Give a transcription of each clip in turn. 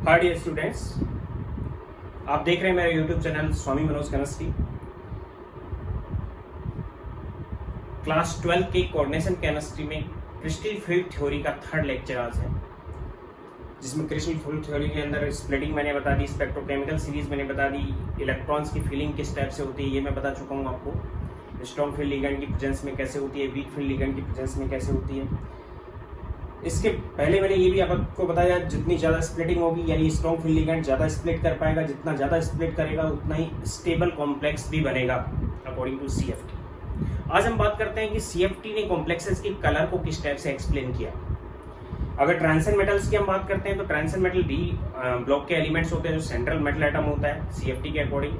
Hi dear students, आप देख रहे हैं मेरा यूट्यूब चैनल स्वामी मनोज केमिस्ट्री। क्लास 12 के कोऑर्डिनेशन केमिस्ट्री में क्रिस्टल फील्ड थ्योरी का थर्ड लेक्चर आज है, जिसमें क्रिस्टल फील्ड थ्योरी के अंदर स्प्लिटिंग मैंने बता दी, स्पेक्ट्रोकेमिकल सीरीज मैंने बता दी, इलेक्ट्रॉन्स की फीलिंग किस टाइप से होती है ये मैं बता चुका हूँ आपको। स्ट्रॉन्ग फील्ड लिगेंड की प्रेजेंस में कैसे होती है, वीक फील्ड लिगेंड की प्रेजेंस में कैसे होती है। इसके पहले मैंने ये भी आपको बताया, जितनी ज़्यादा स्प्लिटिंग होगी यानी स्ट्रॉन्ग फील्ड लिगेंड ज़्यादा स्प्लिट कर पाएगा, जितना ज़्यादा स्प्लिट करेगा उतना ही स्टेबल कॉम्प्लेक्स भी बनेगा अकॉर्डिंग टू CFT। आज हम बात करते हैं कि CFT ने कॉम्प्लेक्सेस की कलर को किस टाइप से एक्सप्लेन किया। अगर ट्रांसेंड मेटल्स की हम बात करते हैं तो ट्रांसेंड मेटल D ब्लॉक के एलिमेंट्स होते हैं, जो सेंट्रल मेटल एटम होता है CFT के अकॉर्डिंग,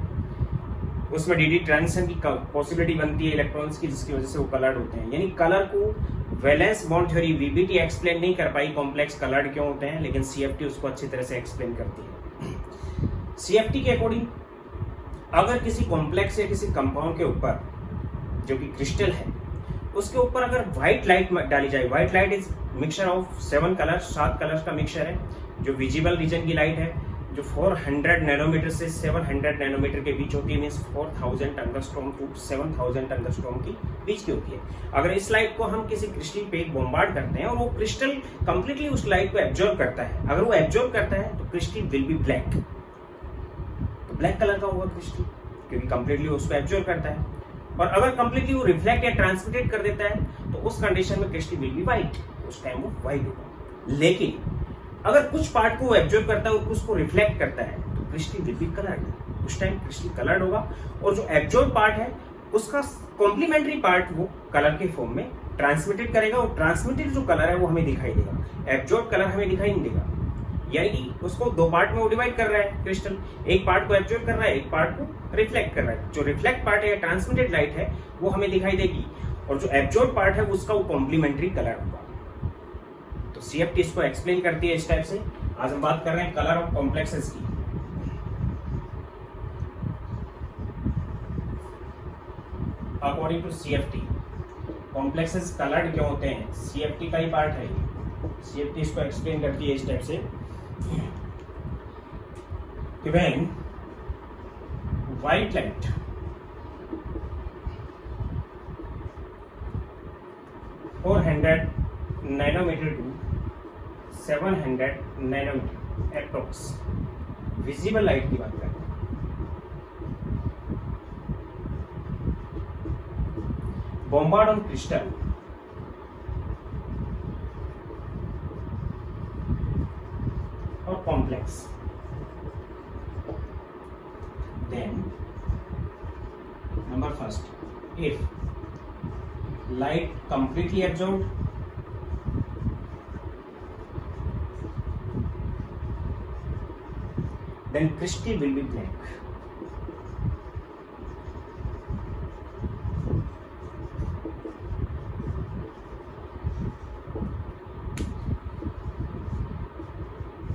उसमें DD ट्रांजिशन की पॉसिबिलिटी बनती है इलेक्ट्रॉन्स की, जिसकी वजह से वो कलर्ड होते हैं। यानी कलर को valence bond theory VBT explain नहीं कर पाई कॉम्प्लेक्स कलर्ड क्यों होते हैं, लेकिन CFT उसको अच्छी तरह से एक्सप्लेन करती है। CFT के अकॉर्डिंग अगर किसी कॉम्प्लेक्स या किसी कंपाउंड के ऊपर जो कि क्रिस्टल है उसके ऊपर अगर व्हाइट लाइट डाली जाए, white light is mixture of 7 colours, 7 colours का मिक्सचर है, जो विजिबल रीजन की लाइट है, जो 400 नैनोमीटर से 700 नैनोमीटर के बीच होती है, मींस 4000 एंगस्ट्रॉम टू 7000 एंगस्ट्रॉम की बीच की होती है। अगर इस लाइट को हम किसी क्रिस्टल पे बॉम्बार्ड करते हैं और वो क्रिस्टल कंप्लीटली उस लाइट को एब्जॉर्ब करता है, अगर वो एब्जॉर्ब करता है तो क्रिस्टल विल बी ब्लैक, तो ब्लैक कलर का होगा क्रिस्टल, क्योंकि कंप्लीटली उसको एब्जॉर्ब करता है। और अगर कंप्लीटली वो रिफ्लेक्ट या ट्रांसमिटेड कर देता है तो उस कंडीशन में क्रिस्टल विल बी व्हाइट, उस टाइम वो व्हाइट होगा। लेकिन अगर कुछ पार्ट को एब्जॉर्ब करता है और उसको रिफ्लेक्ट करता है तो क्रिस्टल विल बी कलर्ड, उस टाइम क्रिस्टल कलर्ड होगा। और जो एब्जॉर्ब पार्ट है उसका कॉम्प्लीमेंट्री पार्ट वो कलर के फॉर्म में ट्रांसमिटेड करेगा, और ट्रांसमिटेड जो कलर है वो हमें दिखाई देगा, एब्जॉर्ब कलर हमें दिखाई नहीं देगा। यानी उसको दो पार्ट में वो डिवाइड कर रहा है क्रिस्टल, एक पार्ट को एब्जॉर्ब कर रहा है, एक पार्ट को रिफ्लेक्ट कर रहा है। जो रिफ्लेक्ट पार्ट है या ट्रांसमिटेड लाइट है वो हमें दिखाई देगी, और जो एब्जॉर्ब पार्ट है उसका वो कॉम्प्लीमेंट्री कलर होगा। तो CFT इसको एक्सप्लेन करती है इस टाइप से। आज हम बात कर रहे हैं कलर ऑफ कॉम्प्लेक्सेस की। According to CFT complexes coloured क्यों होते हैं, CFT का ही पार्ट है ये। CFT इसको एक्सप्लेन करती है इस टाइप से कि व्हेन व्हाइट लाइट नैनोमीटर टू 700 नैनोमीटर एप्रोक्स विजिबल लाइट की बात करते हैं, bombard on crystal or complex, then number first, if light completely absorbed, then crystal will be black.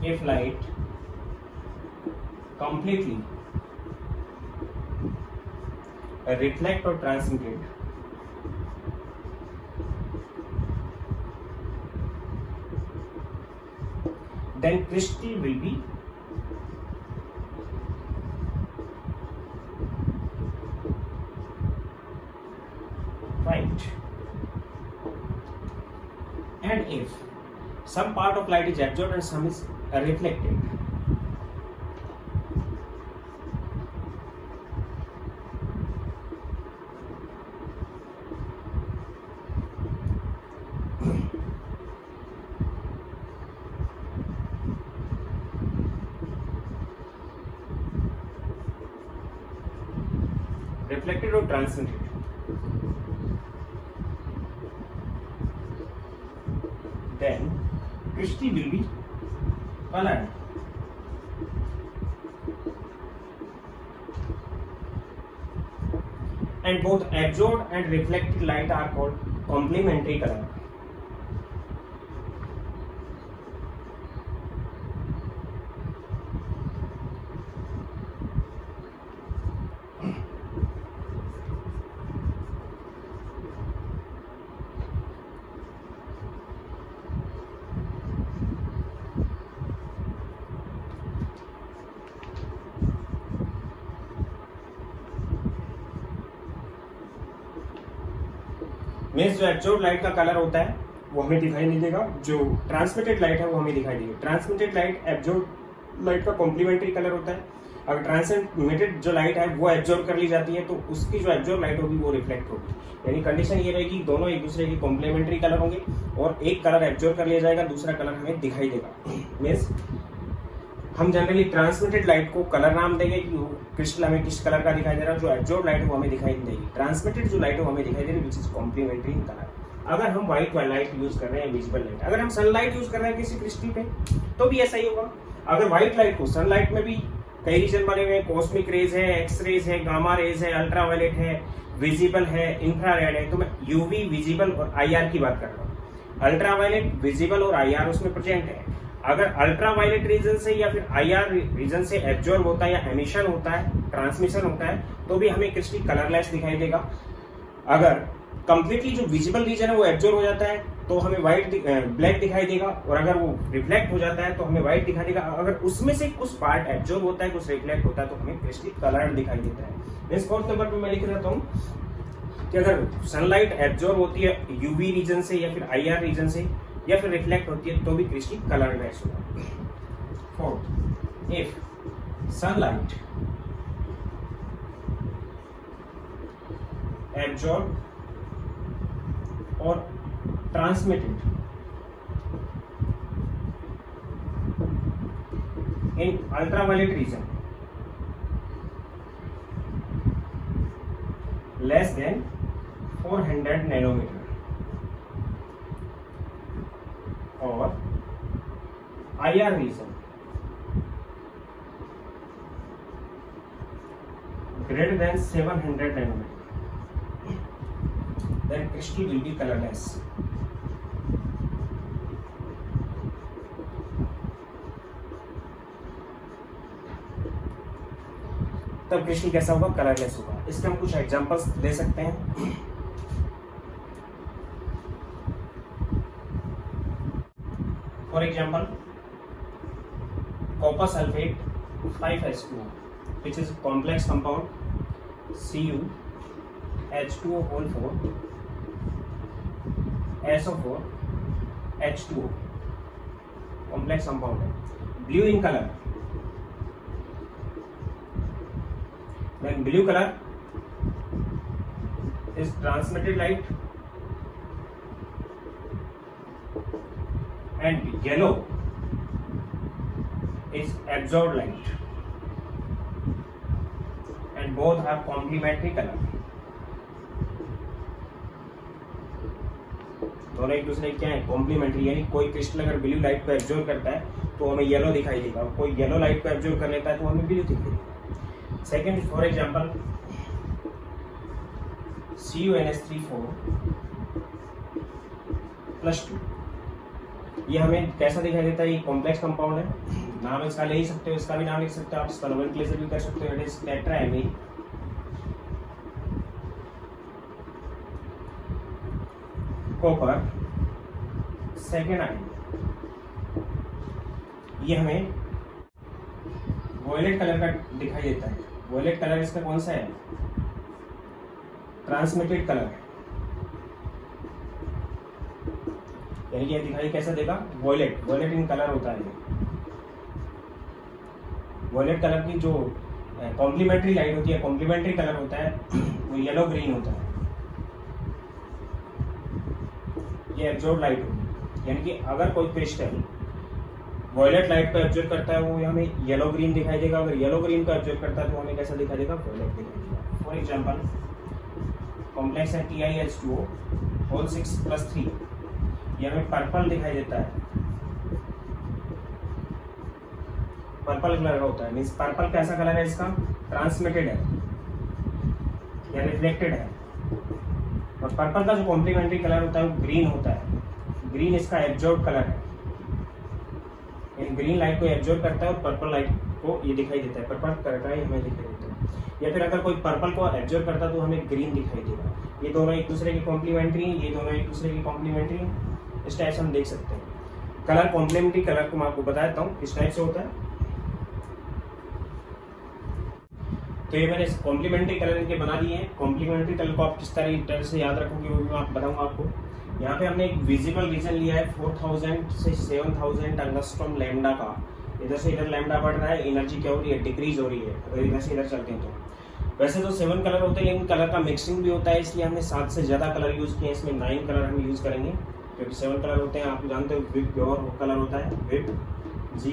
If light completely reflect or transmitted, then crystal will be white. And if some part of light is absorbed and some is reflected, reflected or transmitted, then crystal will be colored. And both absorbed and reflected light are called complementary color. Means जो absorb light का colour होता है वो हमें दिखाई नहीं देगा, जो ट्रांसमिटेड लाइट है वो हमें दिखाई देगी। ट्रांसमिटेड लाइट एब्जॉर्ब लाइट का कॉम्प्लीमेंट्री कलर होता है। अगर ट्रांसमिटेड जो लाइट है वो एब्जॉर्ब कर ली जाती है तो उसकी जो एब्जॉर्ब लाइट होगी वो रिफ्लेक्ट होगी। यानी कंडीशन ये रहेगी दोनों एक दूसरे की कॉम्प्लीमेंट्री कलर होंगे और एक कलर एब्जॉर्ब कर लिया जाएगा, दूसरा कलर हमें दिखाई देगा। मीन्स हम जनरली ट्रांसमिटेड लाइट को कलर नाम देंगे कि क्रिस्टल हमें किस कलर का दिखाई दे रहा है, जो एब्जॉर्ब लाइट है वो हमें दिखाई नहीं देगी। ट्रांसमिटेड जो लाइट है वो हमें दिखाई दे रही है which is complementary in colour. अगर हम व्हाइट लाइट यूज कर रहे हैं, विजिबल लाइट, अगर हम सनलाइट यूज कर रहे हैं किसी क्रिस्टल पे तो भी ऐसा ही होगा। अगर व्हाइट लाइट को सनलाइट में भी कई रीजन बने हुए हैं, कॉस्मिक रेज है, एक्स रेज है, गामा रेज है, अल्ट्रावायलेट है, विजिबल है, इंफ्रारेड है। तो मैं यूवी, विजिबल और आईआर की बात कर रहा हूँ। अल्ट्रावायलेट, विजिबल और आईआर उसमें प्रेजेंट है। अगर अल्ट्रावायलेट रीजन से या फिर आईआर रीजन से एब्जॉर्ब होता है या एमिशन होता है, ट्रांसमिशन होता है, तो भी हमें क्रिस्टल कलरलेस दिखाई देगा। अगर कंप्लीटली जो विजिबल रीजन है वो एब्जॉर्ब हो जाता है तो हमें ब्लैक दिखाई देगा, और अगर वो रिफ्लेक्ट हो जाता है तो हमें व्हाइट दिखाई देगा। अगर उसमें से कुछ पार्ट एब्जॉर्ब होता है, कुछ रिफ्लेक्ट होता है, तो हमें क्रिस्टल कलर दिखाई देता है। इस फोर्थ नंबर पे मैं लिख देता हूँ कि अगर सनलाइट एब्जॉर्ब होती है यूवी रीजन से या फिर आईआर रीजन से या फिर रिफ्लेक्ट होती है तो भी क्रिस्टल कलरलेस होगा। फोर्थ, इफ सनलाइट एब्जॉर्ब और transmitted in ultraviolet region less than 400 nanometer or IR region greater than 700 nanometer, then crystal will be colorless. तब क्रिस्टल कैसा होगा? कलरलेस होगा। इसके हम कुछ एग्जांपल्स दे सकते हैं। For example, copper sulphate 5H2O which is complex compound CuH2O4 SO4 H2O complex compound है, blue in colour. Then blue color is transmitted light and yellow is absorbed light and both have complementary color. दोनों एक दूसरे क्या है? Complementary. यानी कोई crystal अगर blue light को एब्जॉर्ब करता है तो हमें येलो दिखाई देगा, कोई येलो लाइट को एब्जॉर्ब कर लेता है तो हमें ब्लू दिखाई देगा। सेकेंड, फॉर एग्जाम्पल, CuNH3+2 ये हमें कैसा दिखाई देता है? ये कॉम्प्लेक्स कंपाउंड है, नाम इसका ले ही सकते हो, इसका भी नाम लिख सकते हो आप, इसका नोमेनक्लेचर भी कर सकते हो। It is tetraammine copper second ion. ये हमें वॉयलेट कलर का दिखाई देता है। वॉयलेट कलर इसका कौन सा है? ट्रांसमिटेड कलर है। यानी कि दिखाई कैसा देगा? वॉयलेट, वॉयलेट इन कलर होता है। वॉयलेट कलर की जो कॉम्प्लीमेंट्री लाइट होती है, कॉम्प्लीमेंट्री कलर होता है, वो येलो ग्रीन होता है। ये एब्जॉर्ब लाइट होगी। यानी कि अगर कोई क्रिस्टल वॉयलेट लाइट को एब्जॉर्ब करता है वो हमें येलो ग्रीन दिखाई देगा, अगर येलो ग्रीन को एब्जॉर्ब करता है तो हमें कैसा दिखाई देगा? वॉयलेट दिखाई देगा। फॉर एग्जांपल, कॉम्प्लेक्स है TiH2O6+3, ये हमें पर्पल दिखाई देता है, पर्पल कलर का होता है। मीन्स पर्पल कैसा कलर है इसका? ट्रांसमिटेड है या रिफ्लेक्टेड है। और पर्पल का जो कॉम्प्लीमेंट्री कलर होता है वो ग्रीन होता है। ग्रीन इसका एब्जॉर्ब कलर है, ग्रीन लाइट को एब्जॉर्ब करता है और पर्पल लाइट को ये दिखाई देता है, पर्पल कलर का ही हमें दिखाई देता है। या फिर अगर कोई पर्पल को एब्जॉर्ब करता है तो हमें ग्रीन दिखाई देगा। ये दोनों एक दूसरे की कॉम्प्लीमेंट्री, ये दोनों एक दूसरे की कॉम्प्लीमेंट्री, इस टाइप से हम देख सकते हैं। कलर कॉम्प्लीमेंट्री कलर को मैं आपको बता देता हूँ किस टाइप से होता है। तो ये मैंने कॉम्प्लीमेंट्री कलर इनके बना दिए हैं। कॉम्प्लीमेंट्री कलर को आप किस तरह से याद रखोगे वो भी मैं बताऊंगा आपको। यहाँ पे हमने एक विजिबल रीजन लिया है 4000 से 7000 एंगस्ट्रॉम लैम्डा का। इधर से इधर लैम्डा बढ़ रहा है, एनर्जी क्या हो रही है, डिक्रीज हो रही है अगर इधर से इधर चलते हैं तो। वैसे तो 7 कलर होते हैं लेकिन कलर का मिक्सिंग भी होता है, इसलिए हमने 7 से ज़्यादा कलर यूज़ किए हैं। इसमें 9 कलर हम यूज़ करेंगे क्योंकि 7 कलर होते हैं। आप जानते हो विप प्योर कलर होता है, विप जी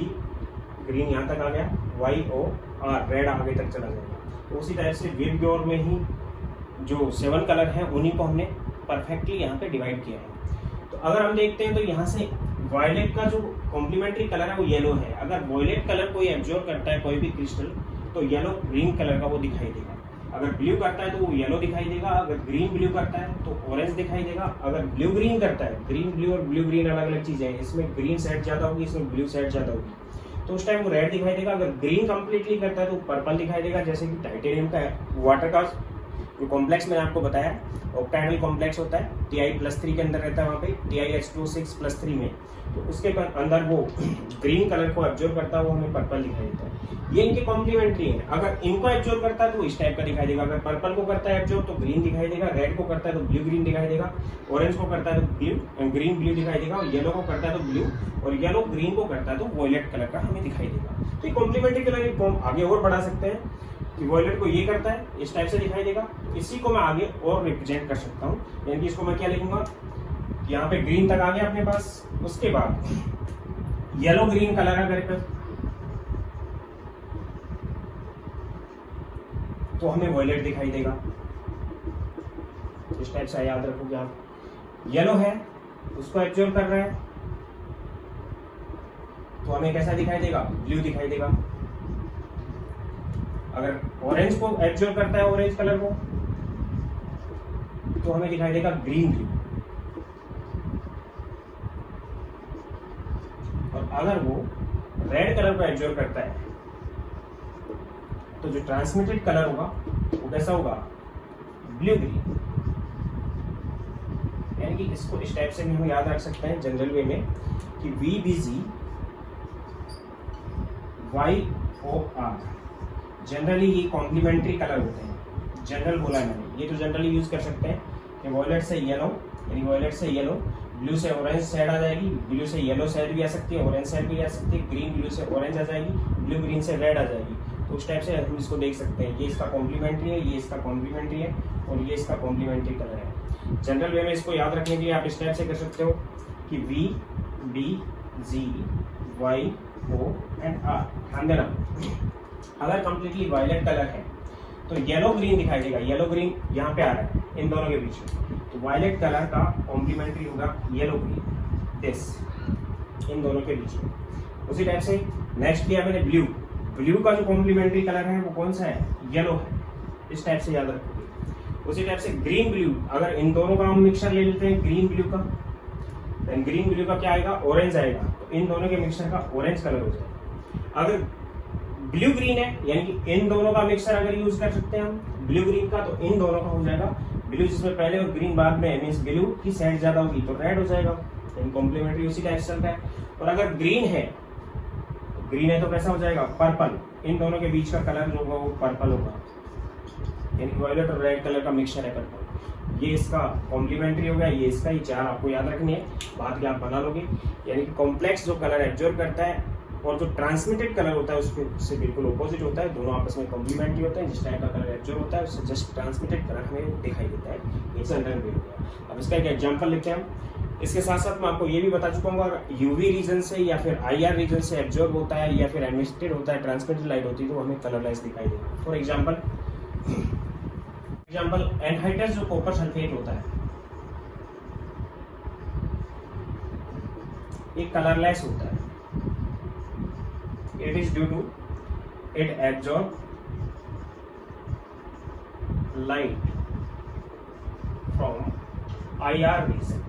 ग्रीन यहाँ तक आ गया, वाई ओ आर रेड आगे तक चला जाएगा। तो उसी टाइप से विप प्योर में ही जो 7 कलर हैं उन्हीं को हमने परफेक्टली यहाँ पे डिवाइड किया है। तो अगर हम देखते हैं तो यहाँ से वायलेट का जो कॉम्प्लीमेंट्री कलर है वो येलो है। अगर वायलेट कलर कोई एब्जॉर्ब करता है कोई भी क्रिस्टल तो येलो ग्रीन कलर का वो दिखाई देगा। अगर ब्लू करता है तो वो येलो दिखाई देगा, अगर ग्रीन ब्लू करता है तो ऑरेंज दिखाई देगा। अगर ब्लू ग्रीन करता है, ग्रीन ब्लू और ब्लू ग्रीन अलग अलग चीजें हैं, इसमें ग्रीन साइड ज्यादा होगी, इसमें ब्लू साइड ज्यादा होगी, तो उस टाइम वो रेड दिखाई देगा। अगर ग्रीन कंप्लीटली करता है तो पर्पल दिखाई देगा, जैसे कि टाइटेनियम का वाटर का जो कॉम्प्लेक्स मैंने आपको बताया ऑक्टाहेड्रल कॉम्प्लेक्स होता है, Ti+3 के अंदर रहता है, वहाँ पे TiH2O6+3 में, तो उसके अंदर वो ग्रीन कलर को एब्जॉर्ब करता है, वो हमें पर्पल दिखाई देता है। ये इनके कॉम्प्लीमेंट्री है। अगर इनको एब्जॉर्ब करता है तो इस टाइप का दिखाई देगा, अगर पर्पल को करता है एब्जॉर्ब तो ग्रीन दिखाई देगा, रेड को करता है तो ब्लू ग्रीन दिखाई देगा, ऑरेंज को करता है तो ब्लू ग्रीन ब्लू दिखाई देगा, और येलो को करता है तो ब्लू, और येलो ग्रीन को करता है तो वॉयलेट कलर का हमें दिखाई देगा। तो ये कॉम्प्लीमेंट्री कलर आगे और बढ़ा सकते हैं कि वॉयलेट को ये करता है इस टाइप से दिखाई देगा, इसी को मैं आगे और रिप्रेजेंट कर सकता हूँ। यानी कि इसको मैं क्या लिखूंगा, यहाँ पे ग्रीन तक आ गया अपने पास, उसके बाद येलो ग्रीन कलर अगर पे तो हमें वॉयलेट दिखाई देगा। इस टाइप से याद रखोगे आप। येलो है उसको एब्जॉर्ब कर रहा है तो हमें कैसा दिखाई देगा, ब्लू दिखाई देगा। अगर ऑरेंज को एब्जॉर्ब करता है ऑरेंज कलर को तो हमें दिखाई देगा ग्रीन ब्लू, और अगर वो रेड कलर को एब्जॉर्ब करता है तो जो ट्रांसमिटेड कलर होगा वो कैसा होगा, ब्लू ग्रीन। यानी कि इसको इस टाइप से भी हम याद रख सकते हैं जनरल वे में कि VBG YOR जनरली ये कॉम्प्लीमेंट्री कलर होते हैं। जनरल बोला मैंने, ये तो जनरली यूज कर सकते हैं कि वॉयलेट से येलो, यानी वॉयलेट से येलो, ब्लू से ऑरेंज साइड आ जाएगी, ब्लू से येलो साइड भी आ सकती है, ऑरेंज साइड भी आ सकती है, ग्रीन ब्लू से ऑरेंज आ जाएगी, ब्लू ग्रीन से रेड आ जाएगी। तो उस टाइप से हम इसको देख सकते हैं, ये इसका कॉम्प्लीमेंट्री है, ये इसका कॉम्प्लीमेंट्री है, और ये इसका कॉम्प्लीमेंट्री कलर है। जनरल वे में इसको याद रखने के लिए आप इस टाइप से कर सकते हो कि VBG YO एंड R। ध्यान देना, अगर कंप्लीटली वायलेट कलर है तो येलो ग्रीन दिखाई देगा, येलो ग्रीन यहाँ पे आ रहा है इन दोनों के बीच में, तो वायलेट कलर का कॉम्प्लीमेंट्री होगा येलो ग्रीन, दिस इन दोनों के बीच में। उसी टाइप से नेक्स्ट लिया मैंने ब्लू, ब्लू का जो कॉम्प्लीमेंट्री कलर है वो कौन सा है, येलो है। इस टाइप से याद रखोगे। उसी टाइप से ग्रीन ब्लू, अगर इन दोनों का हम मिक्सचर ले लेते हैं ग्रीन ब्लू का, देन ग्रीन ब्लू का क्या आएगा, ऑरेंज आएगा, तो इन दोनों के मिक्सचर का ऑरेंज कलर हो जाएगा। अगर ब्लू ग्रीन है, यानी कि इन दोनों का मिक्सचर अगर यूज कर सकते हैं हम ब्लू ग्रीन का, तो इन दोनों का हो जाएगा ब्लू जिसमें पहले और ग्रीन बाद में, मींस ब्लू की साइड ज्यादा होगी तो रेड हो जाएगा। कॉम्प्लीमेंट्री उसी टाइप से चलता है। और अगर ग्रीन है तो कैसा हो जाएगा, पर्पल, इन दोनों के बीच का कलर जो होगा वो पर्पल होगा, यानी वायलेट और रेड कलर का मिक्सचर है पर्पल। ये इसका कॉम्प्लीमेंट्री हो गया, ये इसका, ही 4 आपको याद रखनी है, बाद में आप बना लोगे। यानी कि कॉम्प्लेक्स जो कलर एब्जॉर्ब करता है और जो ट्रांसमिटेड कलर होता है उससे बिल्कुल ऑपोजिट होता है, दोनों आपस में कॉम्प्लीमेंट्री होते हैं। जिस टाइप का कलर एब्जॉर्ब होता है उससे जस्ट ट्रांसमिटेड कलर हमें दिखाई देता है। ये जनरल वे हो गया। अब इसका एक एग्जांपल लेते हैं हम। इसके साथ साथ मैं आपको ये भी बता चुका हूँ, अगर यूवी रीजन से या फिर IR रीजन से एब्जॉर्ब होता है या फिर एमिटेड होता है, ट्रांसमिटेड लाइट होती है, तो हमें कलरलेस दिखाई देगा। फॉर एग्जाम्पल एनहाइड्रस जो कॉपर सल्फेट होता है, एक कलरलेस होता है। It is due to it absorb light from IR region।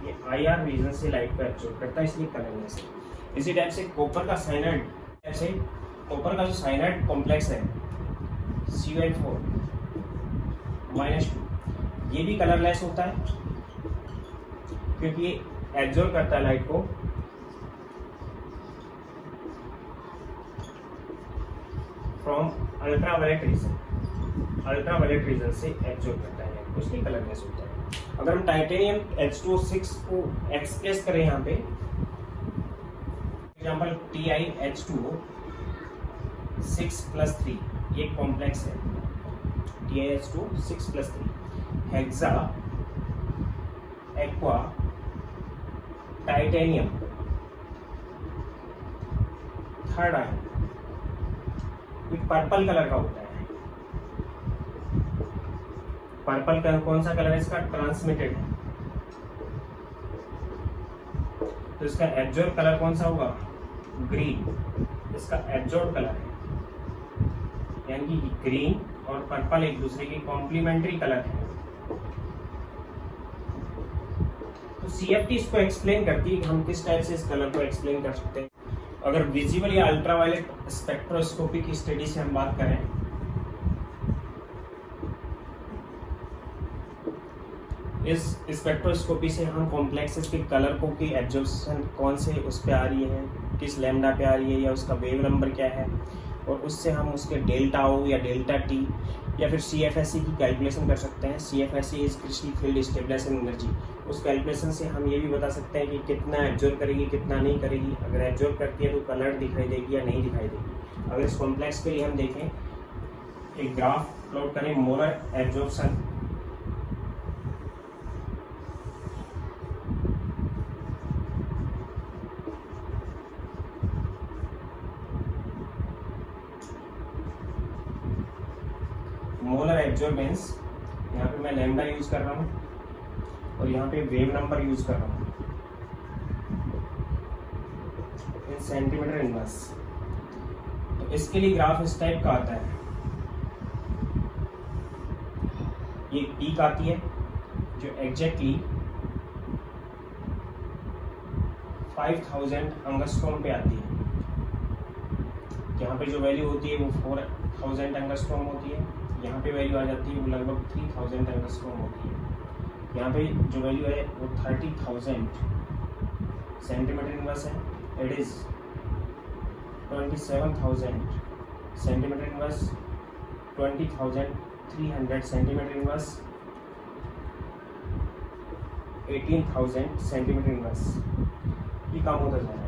ये IR रीजन से लाइट को एब्जॉर्ब करता है, इसलिए कलरलेस है। इसी टाइप से कॉपर का साइनाइड, ऐसे कॉपर का जो साइनाइड कॉम्प्लेक्स है CuN4 -2, ये भी कलरलेस होता है क्योंकि ये एब्जॉर्ब करता है लाइट को फ्रॉम अल्ट्रावायलेट रीजन से एब्जॉर्ब करता है, उसकी कलरनेस होता है। अगर हम टाइटेनियम H2O6 को एक्सप्रेस करें यहाँ पे, एग्जाम्पल TiH2O6+3, ये कॉम्प्लेक्स है TiH2O6+3, hexa aqua titanium third ion, purple colour का होता है। पर्पल का कौन सा कलर है इसका? ट्रांसमिटेड है, तो इसका एब्जॉर्ब कलर कौन सा होगा? ग्रीन, इसका एब्जॉर्ब कलर है, यानी कि ग्रीन और पर्पल एक दूसरे के कॉम्प्लीमेंट्री कलर है। तो CFT इसको एक्सप्लेन करती है कि हम किस टाइप से इस कलर को एक्सप्लेन कर सकते हैं। अगर विजिबल या अल्ट्रावायलेट स्पेक्ट्रोस्कोपी की स्टडी से हम बात करें, इस स्पेक्ट्रोस्कोपी से हम कॉम्प्लेक्सेस के कलर को की एब्जॉर्प्शन कौन से उस पे आ रही है, किस लैम्डा पे आ रही है, या उसका वेव नंबर क्या है, और उससे हम उसके डेल्टा O या डेल्टा T या फिर CFSE की कैलकुलेशन कर सकते हैं। CFSE is crystal field stabilising energy. उस कैलकुलेशन से हम ये भी बता सकते हैं कि कितना एब्जॉर्ब करेगी, कितना नहीं करेगी। अगर एब्जॉर्ब करती है तो कलर दिखाई देगी या नहीं दिखाई देगी। अगर इस कॉम्प्लेक्स के लिए हम देखें, एक ग्राफ प्लॉट करें, मोलर एब्जॉर्प्शन, मोलर एब्जॉर्बेंस, यहाँ पे मैं लैम्डा यूज कर रहा हूँ और यहाँ पे वेव नंबर यूज कर रहा हूँ इन सेंटीमीटर इनवर्स। तो इसके लिए ग्राफ इस टाइप का आता है। ये पीक आती है जो एग्जैक्टली 5000 एंगस्ट्रॉम पे आती है। यहाँ पे जो वैल्यू होती है वो 4000 एंगस्ट्रॉम होती है। यहाँ पे वैल्यू आ जाती है वो लगभग 3000 एंगस्ट्रॉम होती है। यहाँ पे जो वैल्यू है वो 30,000 सेंटीमीटर इनवर्स है। It is 27,000 centimetre inverse, 20,300 centimetre inverse, 18,000 centimetre inverse. ये कम होता जा रहा है।